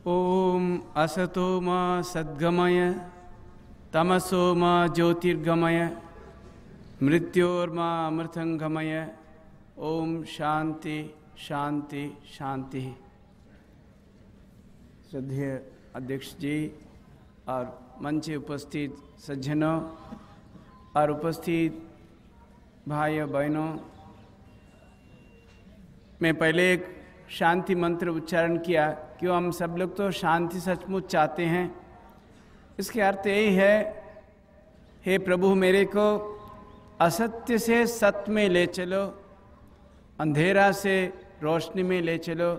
ओम असतो मा सद्गमय तमसो मा ज्योतिर्गमय मृत्योर्मा अमृतंगमय। ओम शांति शांति शांति। श्रद्धेय अध्यक्ष जी और मंच उपस्थित सज्जनों और उपस्थित भाइयों बहनों, मैं पहले एक शांति मंत्र उच्चारण किया क्यों हम सब लोग तो शांति सचमुच चाहते हैं। इसके अर्थ यही है, हे प्रभु मेरे को असत्य से सत्य में ले चलो, अंधेरा से रोशनी में ले चलो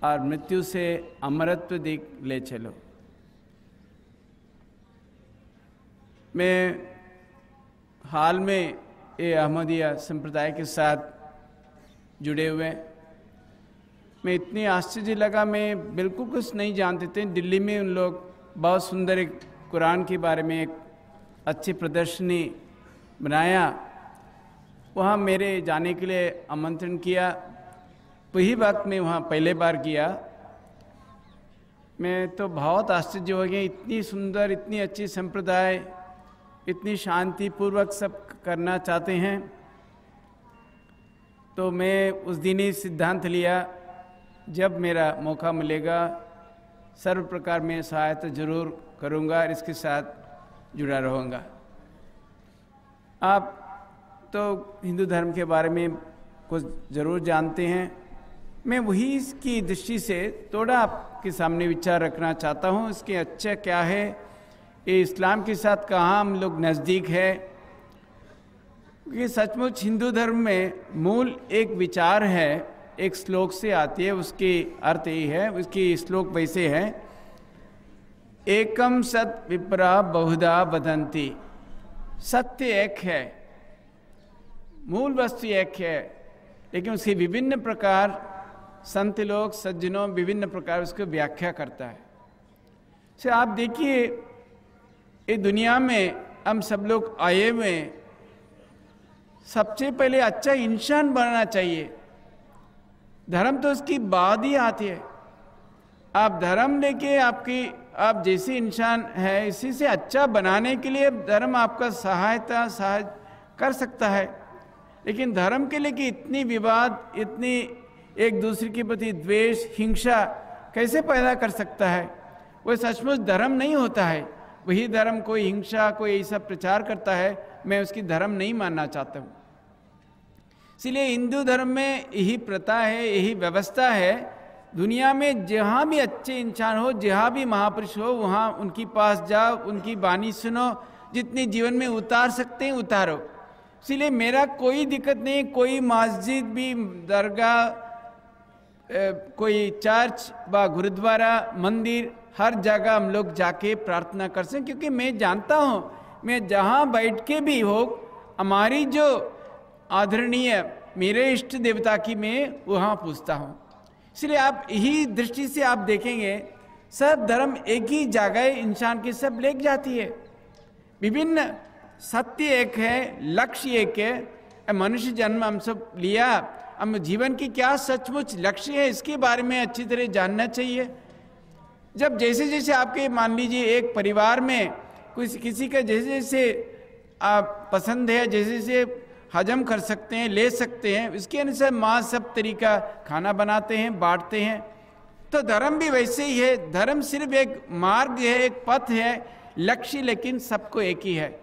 और मृत्यु से अमरत्व दिख ले चलो। मैं हाल में ये अहमदिया संप्रदाय के साथ जुड़े हुए, मैं इतनी आश्चर्य लगा, मैं बिल्कुल कुछ नहीं जानते थे। दिल्ली में उन लोग बहुत सुंदर एक कुरान के बारे में एक अच्छी प्रदर्शनी बनाया, वहाँ मेरे जाने के लिए आमंत्रण किया। वही वक्त मैं वहाँ पहले बार किया, मैं तो बहुत आश्चर्य हो गया। इतनी सुंदर, इतनी अच्छी संप्रदाय, इतनी शांतिपूर्वक सब करना चाहते हैं। तो मैं उस दिन ही सिद्धांत लिया, जब मेरा मौका मिलेगा सर्व प्रकार में सहायता जरूर करूँगा और इसके साथ जुड़ा रहूँगा। आप तो हिंदू धर्म के बारे में कुछ ज़रूर जानते हैं, मैं वही इसकी दृष्टि से थोड़ा आपके सामने विचार रखना चाहता हूँ। इसके अच्छा क्या है, ये इस्लाम के साथ कहाँ हम लोग नज़दीक है। क्योंकि सचमुच हिंदू धर्म में मूल एक विचार है, एक श्लोक से आती है, उसकी अर्थ यही है, उसकी श्लोक वैसे है, एकम सत विप्रा बहुधा वदंती। सत्य एक है, मूल वस्तु एक है, लेकिन उसके विभिन्न प्रकार संत लोग सज्जनों विभिन्न प्रकार उसको व्याख्या करता है। से आप देखिए, ये दुनिया में हम सब लोग आए हुए, सबसे पहले अच्छा इंसान बनना चाहिए। धर्म तो उसकी बाद ही आती है। आप धर्म लेके आप जैसे इंसान है इसी से अच्छा बनाने के लिए धर्म आपका सहायता कर सकता है। लेकिन धर्म के लिए कि इतनी विवाद, इतनी एक दूसरे के प्रति द्वेष, हिंसा कैसे पैदा कर सकता है, वो सचमुच धर्म नहीं होता है। वही धर्म कोई हिंसा, कोई ऐसा प्रचार करता है, मैं उसकी धर्म नहीं मानना चाहता हूँ। इसलिए हिंदू धर्म में यही प्रथा है, यही व्यवस्था है। दुनिया में जहाँ भी अच्छे इंसान हो, जहाँ भी महापुरुष हो, वहाँ उनके पास जाओ, उनकी वाणी सुनो, जितनी जीवन में उतार सकते हैं उतारो। इसलिए मेरा कोई दिक्कत नहीं, कोई मस्जिद भी, दरगाह, कोई चर्च व गुरुद्वारा, मंदिर, हर जगह हम लोग जाके प्रार्थना कर सकते, क्योंकि मैं जानता हूँ मैं जहाँ बैठ के भी हो, हमारी जो आदरणीय मेरे इष्ट देवता की मैं वहाँ पूछता हूँ। इसलिए आप यही दृष्टि से आप देखेंगे, सब धर्म एक ही जगह इंसान के सब ले जाती है। विभिन्न सत्य एक है, लक्ष्य एक है। मनुष्य जन्म हम सब लिया, हम जीवन की क्या सचमुच लक्ष्य है इसके बारे में अच्छी तरह जानना चाहिए। जब जैसे जैसे आपके मान लीजिए एक परिवार में किसी का जैसे जैसे आप पसंद है, जैसे जैसे हजम कर सकते हैं, ले सकते हैं, इसके अनुसार माँ सब तरीका खाना बनाते हैं, बांटते हैं। तो धर्म भी वैसे ही है। धर्म सिर्फ एक मार्ग है, एक पथ है, लक्ष्य लेकिन सबको एक ही है।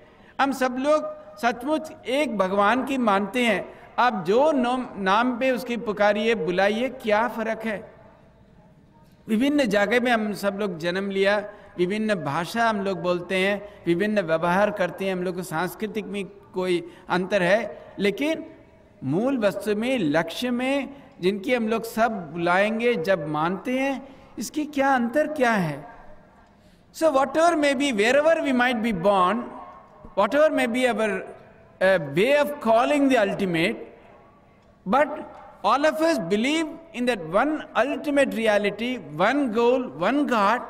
हम सब लोग सचमुच एक भगवान की मानते हैं। आप जो नाम पे उसकी पुकारिए, बुलाइए, क्या फर्क है। विभिन्न जगह में हम सब लोग जन्म लिया, विभिन्न भाषा हम लोग बोलते हैं, विभिन्न व्यवहार करते हैं, हम लोग को सांस्कृतिक में कोई अंतर है, लेकिन मूल वस्तु में, लक्ष्य में, जिनकी हम लोग सब बुलाएंगे जब मानते हैं, इसकी क्या अंतर क्या है। So whatever may be, wherever we might be born, whatever may be our way of calling the ultimate, but all of us believe in that one ultimate reality, one goal, one God.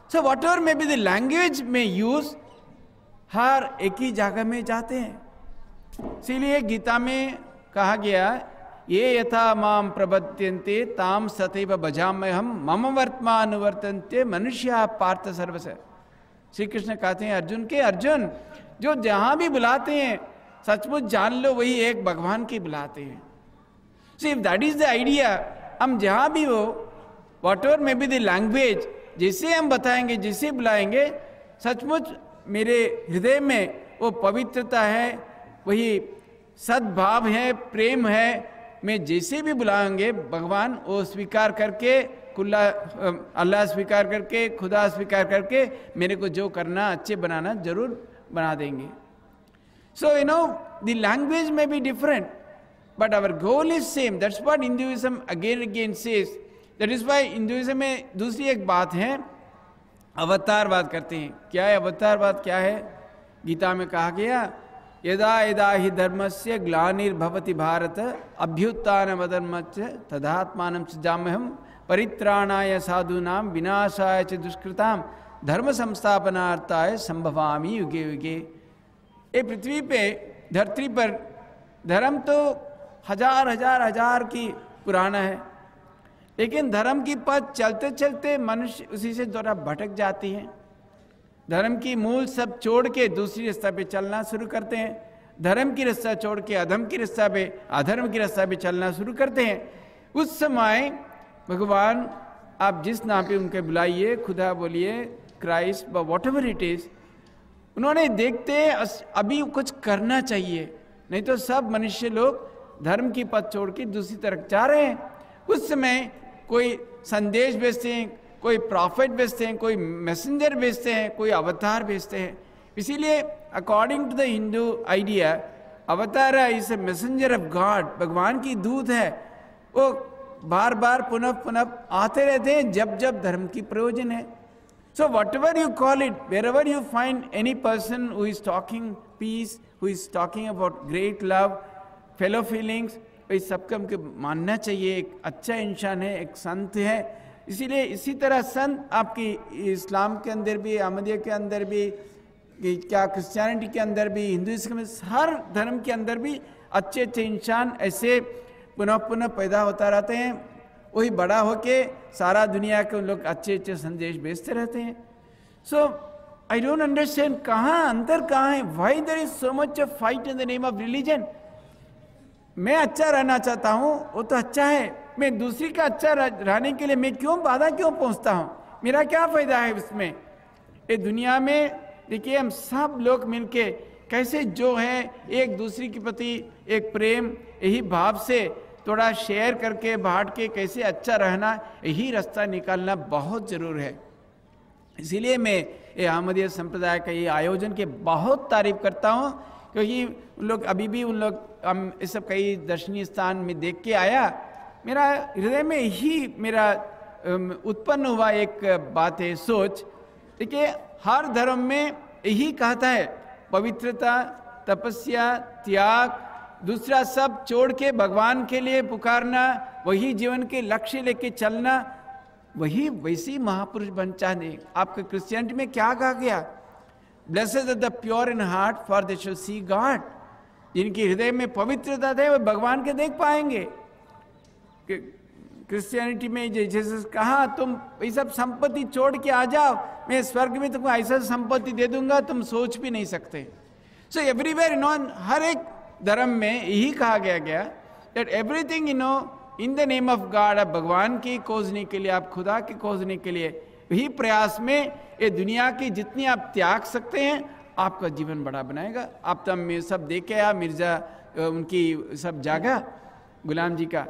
So whatever may be the language may use, हर एक ही जगह में जाते हैं। इसीलिए गीता में कहा गया ये यथा माम प्रबध्यन्ते ताम सतैव भजाम्यहम मम वर्तमानुवर्तन्ते मनुष्य पार्थ सर्वस। श्री कृष्ण कहते हैं अर्जुन के, अर्जुन जो जहां भी बुलाते हैं सचमुच जान लो वही एक भगवान की बुलाते हैं। So if that is the idea, हम जहां भी हो, what ever may be the language, जिसे हम बताएंगे, जिसे बुलाएंगे, सचमुच मेरे हृदय में वो पवित्रता है, वही सद्भाव है, प्रेम है। मैं जैसे भी बुलाएंगे भगवान वो स्वीकार करके, कुल्ला अल्लाह स्वीकार करके, खुदा स्वीकार करके मेरे को जो करना, अच्छे बनाना जरूर बना देंगे। So you know the language में be different but our goal is same. That's what Hinduism again again says. That is why Hinduism में दूसरी एक बात है, अवतारवाद करते हैं। क्या है अवतारवाद? क्या है? गीता में कहा गया, यदा यदा हि धर्मस्य ग्लानिर्भवति भारत अभ्युत्थानमधर्मस्य तदात्मानं सृजाम्यहं परित्राणाय साधूनां विनाशाय च दुष्कृतां धर्म संस्थापनार्थाय संभवामि युगे युगे। ये पृथ्वी पे, धरती पर धर्म तो हजार हजार हजार की पुराना है, लेकिन धर्म की पथ चलते चलते मनुष्य उसी से थोड़ा भटक जाती है। धर्म की मूल सब छोड़ के दूसरी रास्ता पे चलना शुरू करते हैं। धर्म की रास्ता छोड़ के अधर्म की रास्ता पे, अधर्म की रास्ता पे चलना शुरू करते हैं। उस समय भगवान आप जिस नाम पे उनके बुलाइए, खुदा बोलिए, Christ, what ever it is, उन्होंने देखते अभी कुछ करना चाहिए, नहीं तो सब मनुष्य लोग धर्म की पथ छोड़ के दूसरी तरफ जा रहे हैं। उस समय कोई संदेश भेजते हैं, कोई प्रॉफिट भेजते हैं, कोई मैसेंजर भेजते हैं, कोई अवतार भेजते हैं। इसीलिए according to the Hindu idea, avatar is a messenger of God, भगवान की दूत है। वो बार बार पुनः पुनः आते रहते हैं जब जब धर्म की प्रयोजन है। So whatever you call it, wherever you find any person who is talking peace, who is talking about great love, fellow feelings, इस सबको हमको मानना चाहिए। एक अच्छा इंसान है, एक संत है। इसीलिए इसी तरह संत आपकी इस्लाम के अंदर भी, अहमदिया के अंदर भी, क्या क्रिश्चियनिटी के अंदर भी, हिंदुइज्म में, हर धर्म के अंदर भी अच्छे अच्छे इंसान ऐसे पुनः पुनः पैदा होता रहते हैं। वही बड़ा होके सारा दुनिया के उन लोग अच्छे अच्छे संदेश भेजते रहते हैं। सो आई डोंट अंडरस्टैंड कहाँ अंतर कहाँ है, why there is so much of fight in the name of religion. मैं अच्छा रहना चाहता हूँ, वो तो अच्छा है, मैं दूसरी का अच्छा रहने के लिए मैं क्यों बाधा क्यों पहुँचता हूँ? मेरा क्या फायदा है इसमें? ये दुनिया में देखिए हम सब लोग मिलके कैसे जो है एक दूसरे के प्रति एक प्रेम, यही भाव से थोड़ा शेयर करके बांट के कैसे अच्छा रहना, यही रास्ता निकालना बहुत जरूर है। इसीलिए मैं ये अहमदिया संप्रदाय का ये आयोजन के बहुत तारीफ करता हूँ, क्योंकि उन लोग अभी भी उन लोग हम ये सब कई दर्शनीय स्थान में देख के आया, मेरा हृदय में ही मेरा उत्पन्न हुआ एक बात है, सोच। देखिए हर धर्म में यही कहता है, पवित्रता, तपस्या, त्याग, दूसरा सब छोड़ के भगवान के लिए पुकारना, वही जीवन के लक्ष्य लेके चलना, वही वैसी महापुरुष बन चाहे। आपके क्रिश्चियनिटी में क्या कहा गया? Blessed are the pure in heart for they shall see God. जिनकी हृदय में पवित्रता है वो भगवान के देख पाएंगे। क्रिश्चियनिटी में जैसे कहा, तुम ये सब संपत्ति छोड़ के आ जाओ, मैं स्वर्ग में तुमको ऐसा संपत्ति दे दूंगा तुम सोच भी नहीं सकते। सो एवरीवेयर यू नो, हर एक धर्म में यही कहा गया that everything you know in the name of God, आप भगवान की खोजने के लिए, आप खुदा की खोजने के लिए, यही प्रयास में ये दुनिया की जितनी आप त्याग सकते हैं आपका जीवन बड़ा बनाएगा। आप तब में सब देखे आ मिर्जा उनकी सब जागा गुलाम जी का,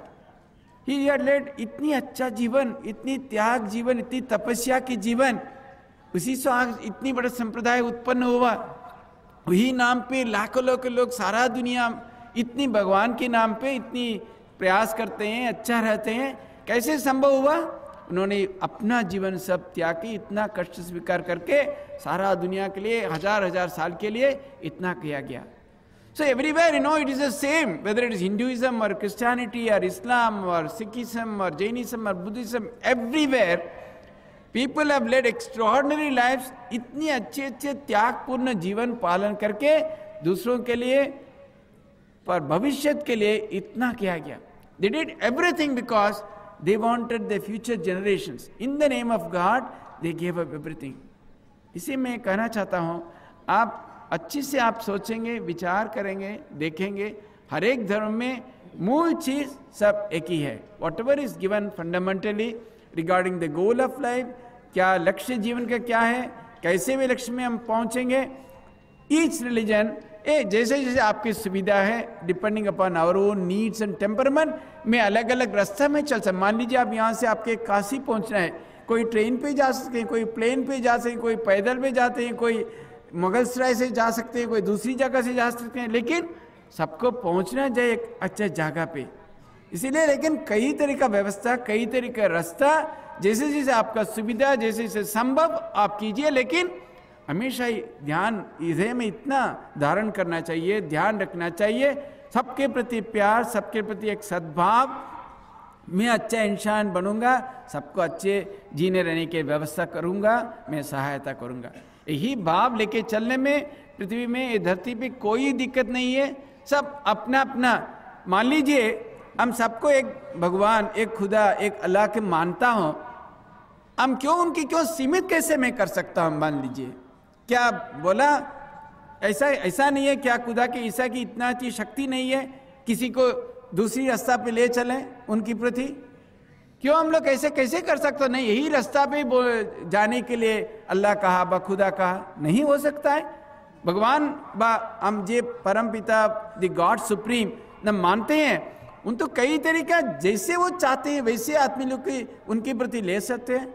ही हैड लेड इतनी अच्छा जीवन, इतनी त्याग जीवन, इतनी तपस्या की जीवन, उसी से आज इतनी बड़ा संप्रदाय उत्पन्न हुआ। वही नाम पे लाखों लोग सारा दुनिया इतनी भगवान के नाम पे इतनी प्रयास करते हैं, अच्छा रहते हैं। कैसे संभव हुआ? उन्होंने अपना जीवन सब त्याग के, इतना कष्ट स्वीकार करके सारा दुनिया के लिए हजार हजार साल के लिए इतना किया गया। So everywhere, you know, it is the same, whether it is Hinduism or Christianity or Islam or Sikhism or Jainism or Buddhism, everywhere people have led extraordinary lives, इतनी अच्छे अच्छे त्यागपूर्ण जीवन पालन करके दूसरों के लिए पर भविष्य के लिए इतना किया गया। They did everything because they wanted the future generations. In the name of God, they gave up everything. इसे मैं कहना चाहता हूँ, आप अच्छी से आप सोचेंगे, विचार करेंगे, देखेंगे, हर एक धर्म में मूल चीज सब एक ही है. Whatever is given fundamentally regarding the goal of life, क्या लक्ष्य जीवन का क्या है, कैसे वे लक्ष्य में हम पहुंचेंगे. Each religion, जैसे जैसे आपकी सुविधा है, depending upon our own needs and temperament, में अलग अलग रास्ता में चल सकते. मान लीजिए आप यहाँ से आपके काशी पहुँचना है, कोई ट्रेन पे जा सकते हैं, कोई प्लेन पे जा सकते हैं, कोई पैदल पे जाते हैं, कोई मुगल सराय से जा सकते हैं, कोई दूसरी जगह से जा सकते हैं, लेकिन सबको पहुँचना चाहिए एक अच्छा जगह पे. इसीलिए लेकिन कई तरह का व्यवस्था, कई तरह का रास्ता, जैसे जैसे आपका सुविधा, जैसे जैसे संभव आप कीजिए. लेकिन हमेशा ध्यान हृदय में इतना धारण करना चाहिए, ध्यान रखना चाहिए, सबके प्रति प्यार, सबके प्रति एक सद्भाव. मैं अच्छा इंसान बनूंगा, सबको अच्छे जीने रहने की व्यवस्था करूंगा, मैं सहायता करूंगा. यही भाव लेके चलने में पृथ्वी में, ये धरती पे कोई दिक्कत नहीं है. सब अपना अपना, मान लीजिए हम सबको एक भगवान, एक खुदा, एक अल्लाह के मानता हूं, हम क्यों उनकी क्यों सीमित कैसे मैं कर सकता हूं. मान लीजिए क्या बोला, ऐसा नहीं है क्या खुदा के ईसा की इतना अच्छी शक्ति नहीं है किसी को दूसरी रास्ता पे ले चलें उनकी प्रति. क्यों हम लोग ऐसे कैसे कर सकते. नहीं, यही रास्ता पे जाने के लिए अल्लाह कहा, बा खुदा कहा, नहीं हो सकता है. भगवान बा हम जे परम पिता द गॉड सुप्रीम न मानते हैं, उन तो कई तरीका जैसे वो चाहते हैं वैसे आदमी लोग की उनके प्रति ले सकते हैं,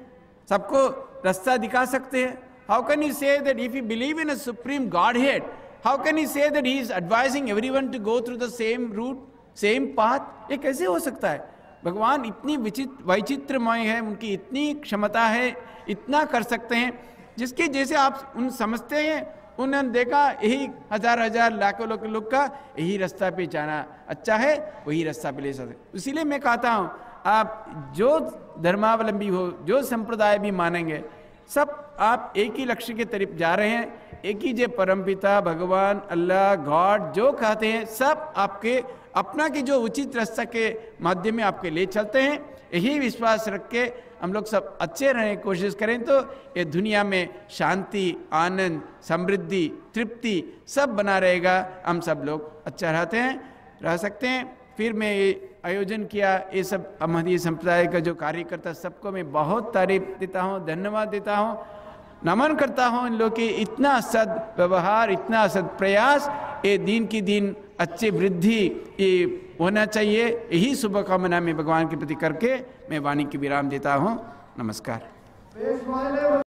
सबको रास्ता दिखा सकते हैं. How can you say that if you believe in a supreme Godhead, how can you say that he is advising everyone to go through the same route, same path? ये कैसे हो सकता है. भगवान इतनी वैचित्रमय है, उनकी इतनी क्षमता है, इतना कर सकते हैं, जिसके जैसे आप उन समझते हैं, उन्होंने देखा यही हजार हजार लाखों लोग का यही रास्ता पे जाना अच्छा है, वही रास्ता पे ले सकते. इसीलिए मैं कहता हूँ, आप जो धर्मावलंबी हो, जो संप्रदाय भी मानेंगे, सब आप एक ही लक्ष्य के तरफ जा रहे हैं. एक ही जो परमपिता भगवान अल्लाह गॉड जो कहते हैं, सब आपके अपना के जो उचित रास्ता के माध्यम में आपके ले चलते हैं. यही विश्वास रख के हम लोग सब अच्छे रहने की कोशिश करें तो ये दुनिया में शांति, आनंद, समृद्धि, तृप्ति सब बना रहेगा. हम सब लोग अच्छा रह सकते हैं. फिर मैं ये आयोजन किया, ये सब अहमदी संप्रदाय का जो कार्यकर्ता, सबको मैं बहुत तारीफ देता हूँ, धन्यवाद देता हूँ, नमन करता हूँ. इन लोग के इतना सद व्यवहार, इतना सद प्रयास, ये दिन की दिन अच्छे वृद्धि ये होना चाहिए. यही शुभकामना मैं भगवान के प्रति करके मैं वाणी की विराम देता हूँ. नमस्कार.